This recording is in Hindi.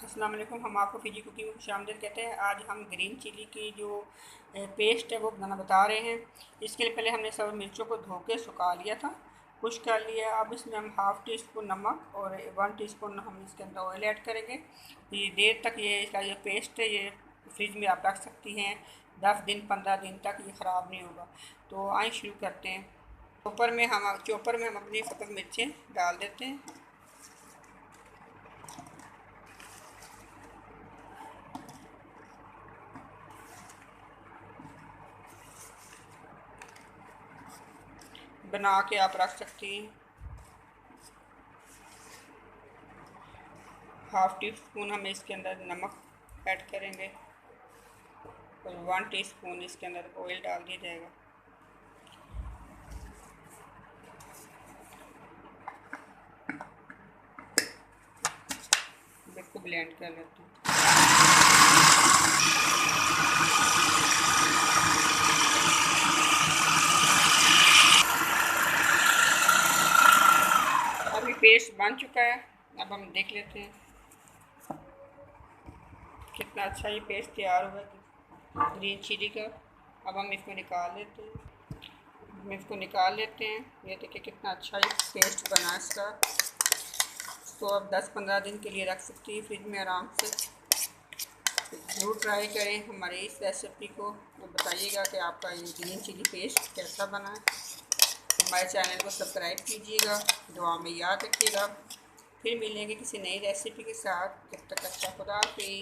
अस्सलाम वालेकुम। हम आपको फिजी कुकिंग में खुशामदीद कहते हैं। आज हम ग्रीन चिली की जो पेस्ट है वो बनाना बता रहे हैं। इसके लिए पहले हमने सब मिर्चों को धो के सुखा लिया था, खुश कर लिया। अब इसमें हम हाफ़ टी स्पून नमक और 1 टीस्पून हम इसके अंदर ऑयल ऐड करेंगे। ये देर तक ये इसका जो पेस्ट है ये फ्रिज में आप रख सकती हैं। 10 दिन 15 दिन तक ये ख़राब नहीं होगा। तो आइए शुरू करते हैं। चॉपर में हम अपनी सब्ज़ मिर्चें डाल देते हैं। बना के आप रख सकती हैं। हाफ़ टी स्पून हम इसके अंदर नमक ऐड करेंगे और 1 टीस्पून इसके अंदर ऑयल डाल दिया जाएगा। बिल्कुल ब्लेंड कर लेते हैं। अभी पेस्ट बन चुका है। अब हम देख लेते हैं कितना अच्छा ये पेस्ट तैयार हुआ है ग्रीन चिली का। अब हम इसको निकाल लेते हैं। ये देखिए कितना अच्छा ये पेस्ट बना इसका। तो अब 10-15 दिन के लिए रख सकती है फ्रिज में आराम से। ज़रूर ट्राई करें हमारी इस रेसिपी को और बताइएगा कि आपका ये ग्रीन चिली पेस्ट कैसा बना है। हमारे चैनल को सब्सक्राइब कीजिएगा, दुआ में याद रखिएगा। फिर मिलेंगे किसी नई रेसिपी के साथ। जब तक अच्छा खुदा हाफिज़।